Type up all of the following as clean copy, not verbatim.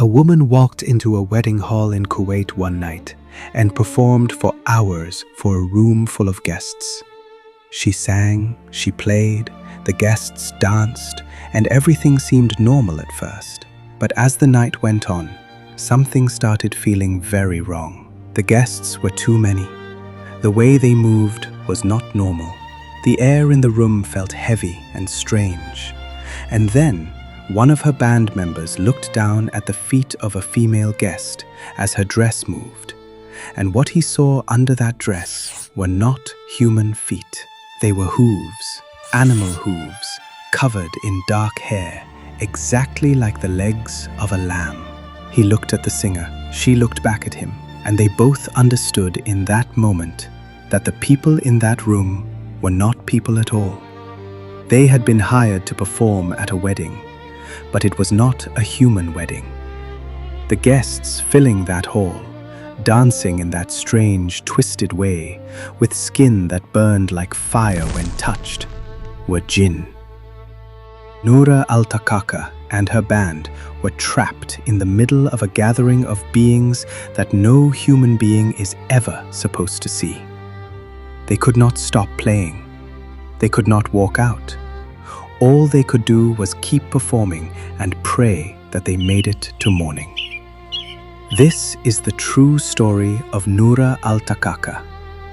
A woman walked into a wedding hall in Kuwait one night and performed for hours for a room full of guests. She sang, she played, the guests danced, and everything seemed normal at first. But as the night went on, something started feeling very wrong. The guests were too many. The way they moved was not normal. The air in the room felt heavy and strange. And then, one of her band members looked down at the feet of a female guest as her dress moved. And what he saw under that dress were not human feet. They were hooves, animal hooves, covered in dark hair, exactly like the legs of a lamb. He looked at the singer, she looked back at him, and they both understood in that moment that the people in that room were not people at all. They had been hired to perform at a wedding, but it was not a human wedding. The guests filling that hall, dancing in that strange, twisted way, with skin that burned like fire when touched, were Jinn. Noura Al-Taqaqa and her band were trapped in the middle of a gathering of beings that no human being is ever supposed to see. They could not stop playing. They could not walk out. All they could do was keep performing and pray that they made it to morning. This is the true story of Noura Al-Taqaqa,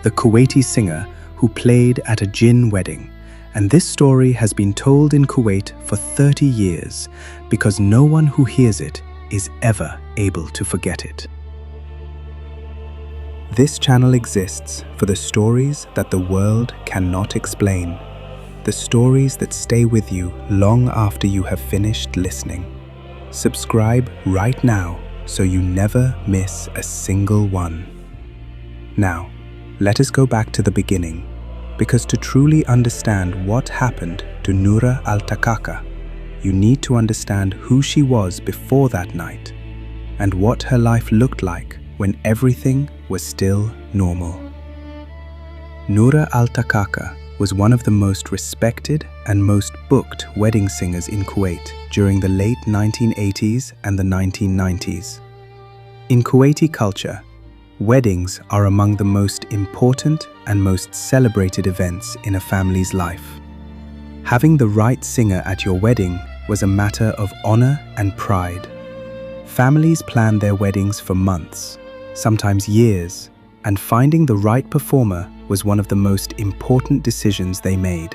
the Kuwaiti singer who played at a Jinn wedding, and this story has been told in Kuwait for 30 years because no one who hears it is ever able to forget it. This channel exists for the stories that the world cannot explain, the stories that stay with you long after you have finished listening. Subscribe right now so you never miss a single one. Now, let us go back to the beginning, because to truly understand what happened to Noura Al-Taqaqa, you need to understand who she was before that night and what her life looked like when everything was still normal. Noura Al-Taqaqa was one of the most respected and most booked wedding singers in Kuwait during the late 1980s and the 1990s. In Kuwaiti culture, weddings are among the most important and most celebrated events in a family's life. Having the right singer at your wedding was a matter of honor and pride. Families planned their weddings for months, sometimes years, and finding the right performer was one of the most important decisions they made.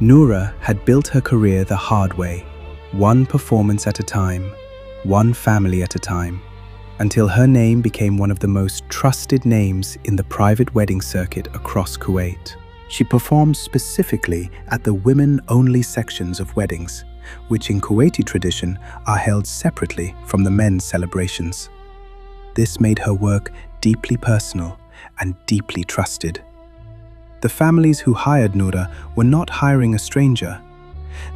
Noura had built her career the hard way, one performance at a time, one family at a time, until her name became one of the most trusted names in the private wedding circuit across Kuwait. She performed specifically at the women-only sections of weddings, which in Kuwaiti tradition are held separately from the men's celebrations. This made her work deeply personal and deeply trusted. The families who hired Noura were not hiring a stranger.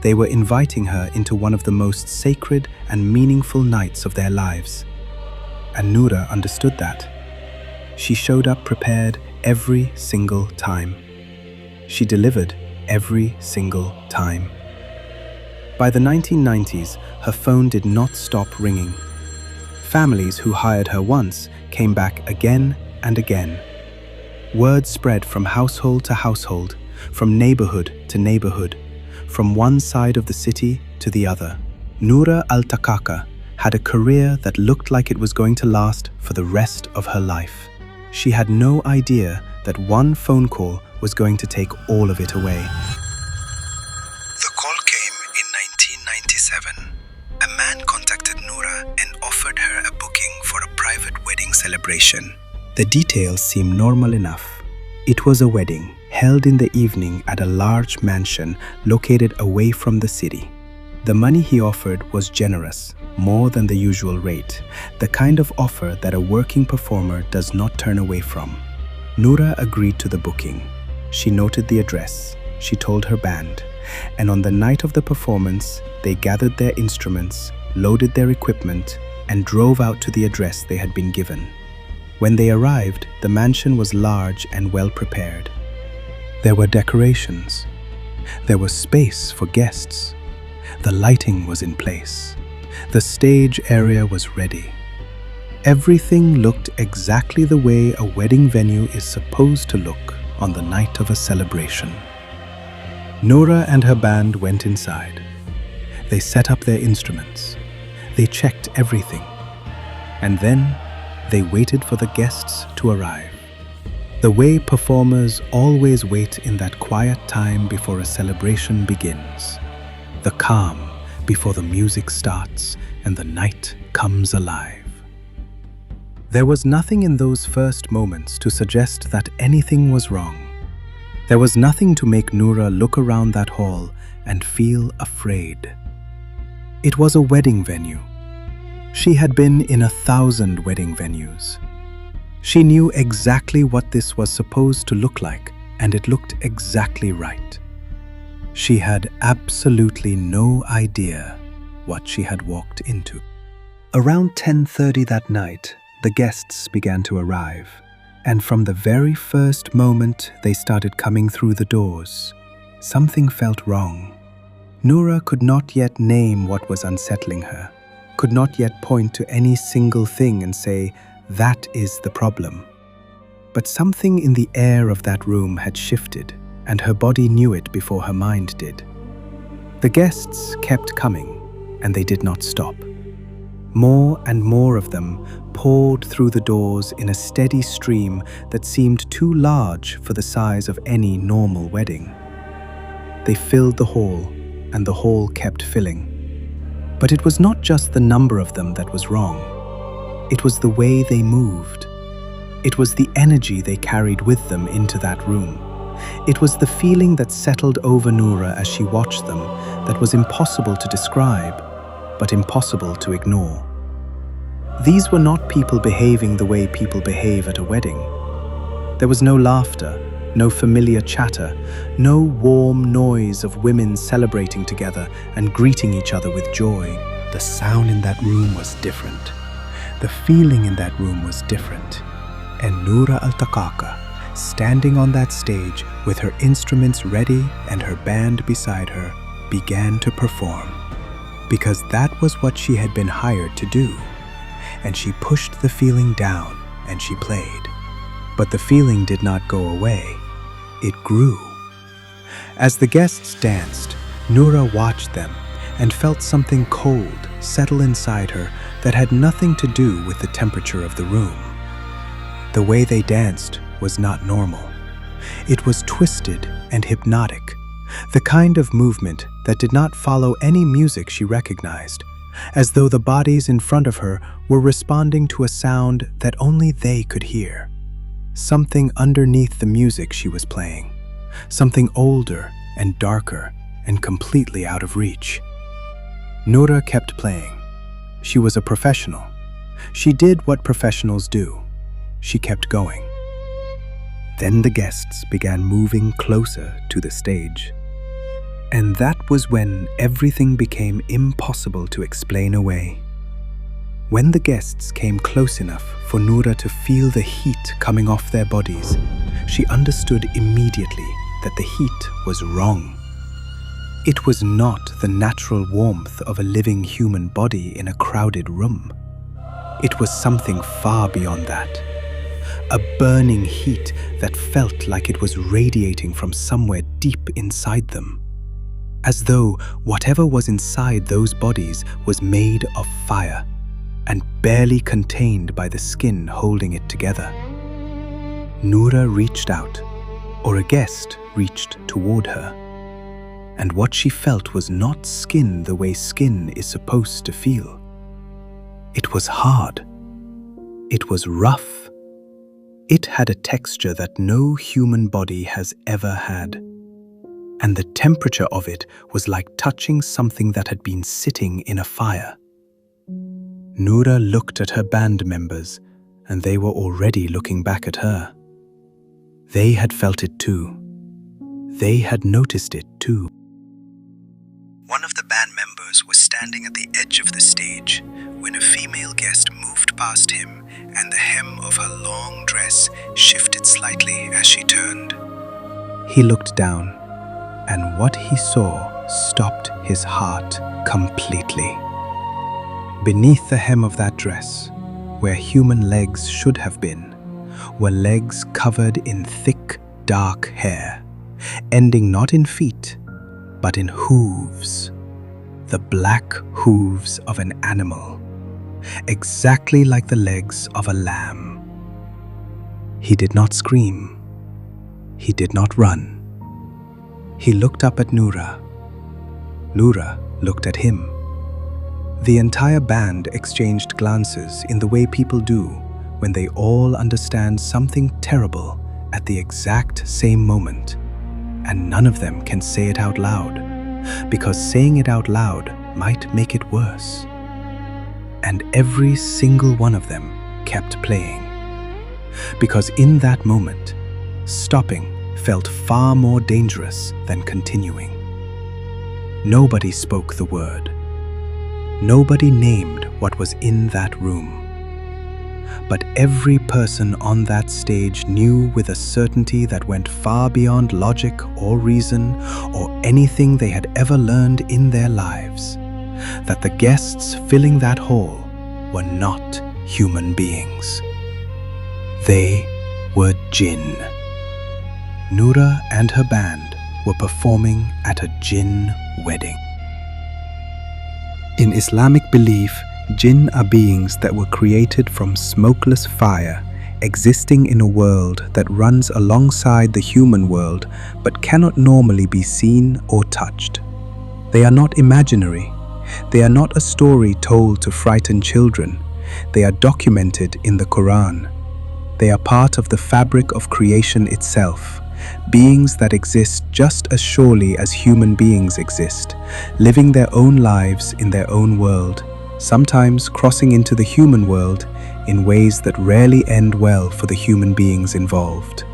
They were inviting her into one of the most sacred and meaningful nights of their lives. And Noura understood that. She showed up prepared every single time. She delivered every single time. By the 1990s, her phone did not stop ringing. Families who hired her once came back again and again. Word spread from household to household, from neighborhood to neighborhood, from one side of the city to the other. Noura Al-Taqaqa had a career that looked like it was going to last for the rest of her life. She had no idea that one phone call was going to take all of it away. The call came in 1997. A man contacted Noura and offered her a booking for a private wedding celebration. The details seem normal enough. It was a wedding held in the evening at a large mansion located away from the city. The money he offered was generous, more than the usual rate, the kind of offer that a working performer does not turn away from. Noura agreed to the booking. She noted the address, she told her band, and on the night of the performance, they gathered their instruments, loaded their equipment, and drove out to the address they had been given. When they arrived, the mansion was large and well prepared. There were decorations. There was space for guests. The lighting was in place. The stage area was ready. Everything looked exactly the way a wedding venue is supposed to look on the night of a celebration. Noura and her band went inside. They set up their instruments. They checked everything. And then they waited for the guests to arrive. The way performers always wait in that quiet time before a celebration begins. The calm before the music starts and the night comes alive. There was nothing in those first moments to suggest that anything was wrong. There was nothing to make Noura look around that hall and feel afraid. It was a wedding venue. She had been in 1,000 wedding venues. She knew exactly what this was supposed to look like, and it looked exactly right. She had absolutely no idea what she had walked into. Around 10:30 that night, the guests began to arrive, and from the very first moment they started coming through the doors, something felt wrong. Noura could not yet name what was unsettling her, could not yet point to any single thing and say, "That is the problem." But something in the air of that room had shifted, and her body knew it before her mind did. The guests kept coming, and they did not stop. More and more of them poured through the doors in a steady stream that seemed too large for the size of any normal wedding. They filled the hall, and the hall kept filling. But it was not just the number of them that was wrong. It was the way they moved. It was the energy they carried with them into that room. It was the feeling that settled over Noura as she watched them that was impossible to describe, but impossible to ignore. These were not people behaving the way people behave at a wedding. There was no laughter, no familiar chatter, no warm noise of women celebrating together and greeting each other with joy. The sound in that room was different. The feeling in that room was different. And Noura Al-Taqaqa, standing on that stage with her instruments ready and her band beside her, began to perform. Because that was what she had been hired to do. And she pushed the feeling down and she played. But the feeling did not go away. It grew. As the guests danced, Noura watched them and felt something cold settle inside her that had nothing to do with the temperature of the room. The way they danced was not normal. It was twisted and hypnotic, the kind of movement that did not follow any music she recognized, as though the bodies in front of her were responding to a sound that only they could hear. Something underneath the music she was playing, something older and darker and completely out of reach. Noura kept playing. She was a professional. She did what professionals do. She kept going. Then the guests began moving closer to the stage. And that was when everything became impossible to explain away. When the guests came close enough for Noura to feel the heat coming off their bodies, she understood immediately that the heat was wrong. It was not the natural warmth of a living human body in a crowded room. It was something far beyond that. A burning heat that felt like it was radiating from somewhere deep inside them. As though whatever was inside those bodies was made of fire and barely contained by the skin holding it together. Noura reached out, or a guest reached toward her. And what she felt was not skin the way skin is supposed to feel. It was hard. It was rough. It had a texture that no human body has ever had. And the temperature of it was like touching something that had been sitting in a fire. Noura looked at her band members, and they were already looking back at her. They had felt it too. They had noticed it too. One of the band members was standing at the edge of the stage when a female guest moved past him, and the hem of her long dress shifted slightly as she turned. He looked down, and what he saw stopped his heart completely. Beneath the hem of that dress, where human legs should have been, were legs covered in thick, dark hair, ending not in feet, but in hooves. The black hooves of an animal, exactly like the legs of a lamb. He did not scream. He did not run. He looked up at Noura. Noura looked at him. The entire band exchanged glances in the way people do when they all understand something terrible at the exact same moment, and none of them can say it out loud, because saying it out loud might make it worse. And every single one of them kept playing, because in that moment, stopping felt far more dangerous than continuing. Nobody spoke the word. Nobody named what was in that room. But every person on that stage knew with a certainty that went far beyond logic or reason or anything they had ever learned in their lives, that the guests filling that hall were not human beings. They were Jinn. Noura and her band were performing at a Jinn wedding. In Islamic belief, Jinn are beings that were created from smokeless fire, existing in a world that runs alongside the human world but cannot normally be seen or touched. They are not imaginary. They are not a story told to frighten children. They are documented in the Quran. They are part of the fabric of creation itself, beings that exist just as surely as human beings exist, living their own lives in their own world, sometimes crossing into the human world in ways that rarely end well for the human beings involved.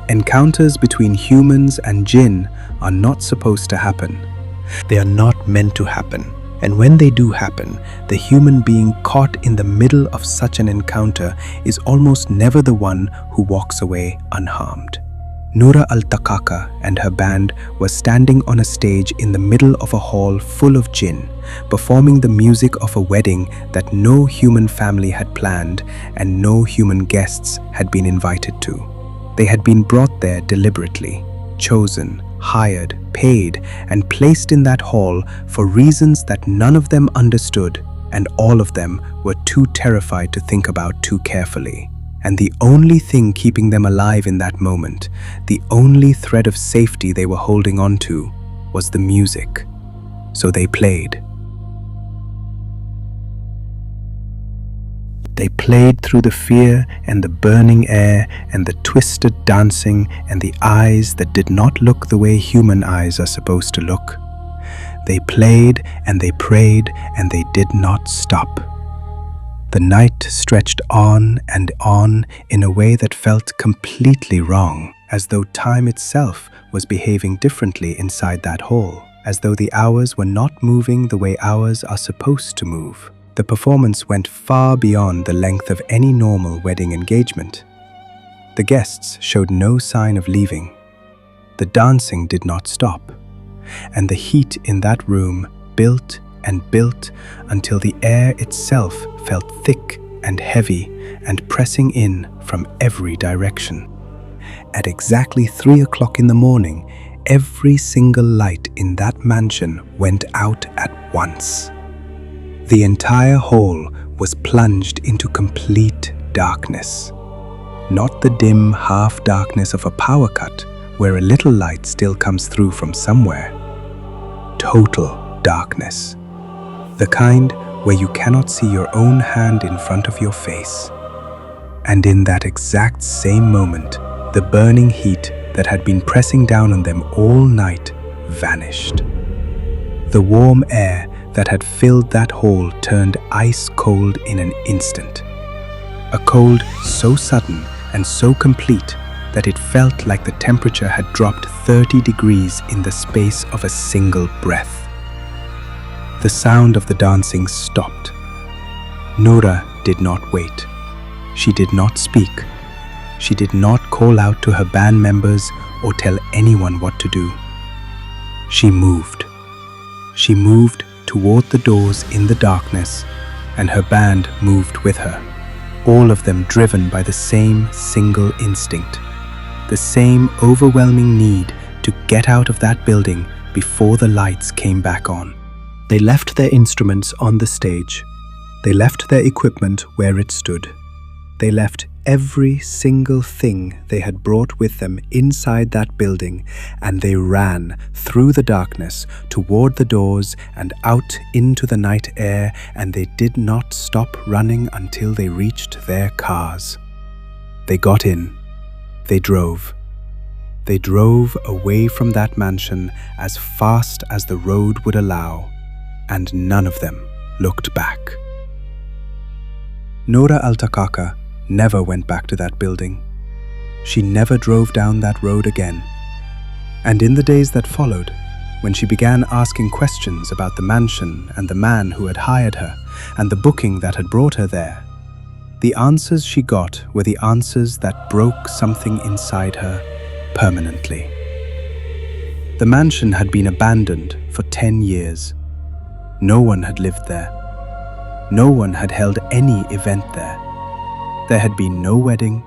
Encounters between humans and Jinn are not supposed to happen. They are not meant to happen. And when they do happen, the human being caught in the middle of such an encounter is almost never the one who walks away unharmed. Noura Al-Taqaqa and her band were standing on a stage in the middle of a hall full of Jinn, performing the music of a wedding that no human family had planned and no human guests had been invited to. They had been brought there deliberately, chosen, hired, paid, and placed in that hall for reasons that none of them understood, and all of them were too terrified to think about too carefully. And the only thing keeping them alive in that moment, the only thread of safety they were holding on to, was the music. So they played. They played through the fear and the burning air and the twisted dancing and the eyes that did not look the way human eyes are supposed to look. They played and they prayed and they did not stop. The night stretched on and on in a way that felt completely wrong, as though time itself was behaving differently inside that hall, as though the hours were not moving the way hours are supposed to move. The performance went far beyond the length of any normal wedding engagement. The guests showed no sign of leaving. The dancing did not stop, and the heat in that room built and built until the air itself felt thick and heavy and pressing in from every direction. At exactly 3 o'clock in the morning, every single light in that mansion went out at once. The entire hall was plunged into complete darkness. Not the dim half-darkness of a power cut where a little light still comes through from somewhere. Total darkness. The kind where you cannot see your own hand in front of your face. And in that exact same moment, the burning heat that had been pressing down on them all night vanished. The warm air that had filled that hall turned ice cold in an instant. A cold so sudden and so complete that it felt like the temperature had dropped 30 degrees in the space of a single breath. The sound of the dancing stopped. Noura did not wait. She did not speak. She did not call out to her band members or tell anyone what to do. She moved. She moved toward the doors in the darkness, and her band moved with her, all of them driven by the same single instinct, the same overwhelming need to get out of that building before the lights came back on. They left their instruments on the stage. They left their equipment where it stood. They left every single thing they had brought with them inside that building, and they ran through the darkness toward the doors and out into the night air, and they did not stop running until they reached their cars. They got in. They drove. They drove away from that mansion as fast as the road would allow, and none of them looked back. Noura Al-Taqaqa never went back to that building. She never drove down that road again. And in the days that followed, when she began asking questions about the mansion and the man who had hired her and the booking that had brought her there, the answers she got were the answers that broke something inside her permanently. The mansion had been abandoned for 10 years. No one had lived there. No one had held any event there. There had been no wedding,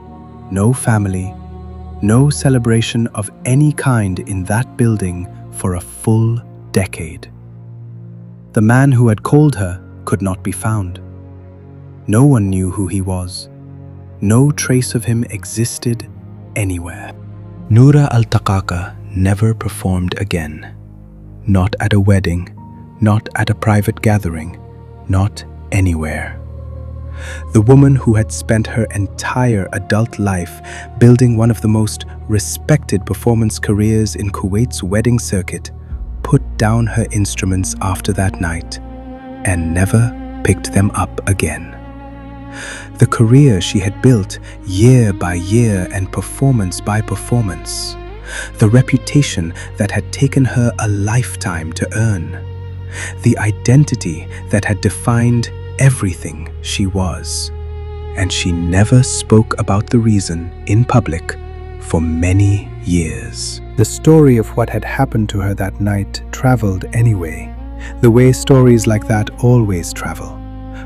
no family, no celebration of any kind in that building for a full decade. The man who had called her could not be found. No one knew who he was. No trace of him existed anywhere. Noura Al-Taqaqa never performed again. Not at a wedding, not at a private gathering, not anywhere. The woman who had spent her entire adult life building one of the most respected performance careers in Kuwait's wedding circuit put down her instruments after that night and never picked them up again. The career she had built year by year and performance by performance, the reputation that had taken her a lifetime to earn, the identity that had defined everything she was, and she never spoke about the reason in public for many years. The story of what had happened to her that night traveled anyway, the way stories like that always travel,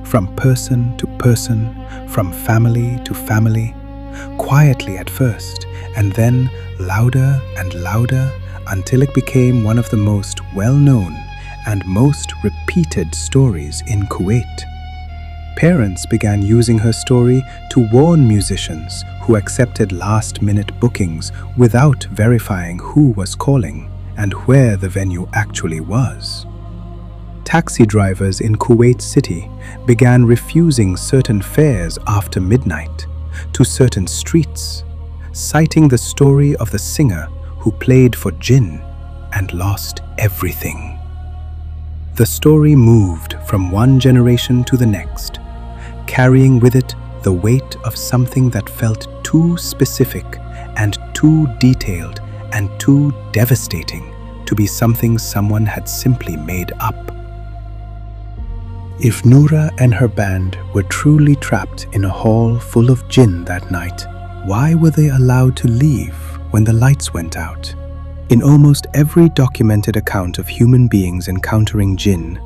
from person to person, from family to family, quietly at first, and then louder and louder until it became one of the most well-known and most repeated stories in Kuwait. Parents began using her story to warn musicians who accepted last-minute bookings without verifying who was calling and where the venue actually was. Taxi drivers in Kuwait City began refusing certain fares after midnight to certain streets, citing the story of the singer who played for Jinn and lost everything. The story moved from one generation to the next, carrying with it the weight of something that felt too specific and too detailed and too devastating to be something someone had simply made up. If Noura and her band were truly trapped in a hall full of Jinn that night, why were they allowed to leave when the lights went out? In almost every documented account of human beings encountering Jinn,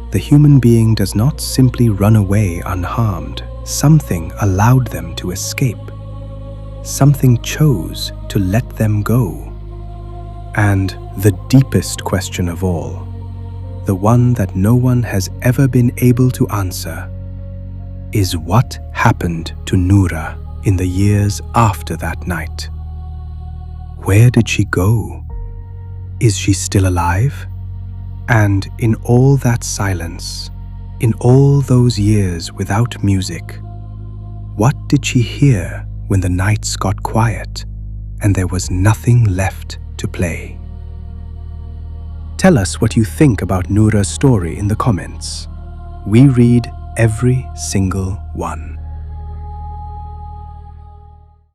the human being does not simply run away unharmed. Something allowed them to escape. Something chose to let them go. And the deepest question of all, the one that no one has ever been able to answer, is what happened to Noura in the years after that night? Where did she go? Is she still alive? And in all that silence, in all those years without music, what did she hear when the nights got quiet and there was nothing left to play? Tell us what you think about Noura's story in the comments. We read every single one.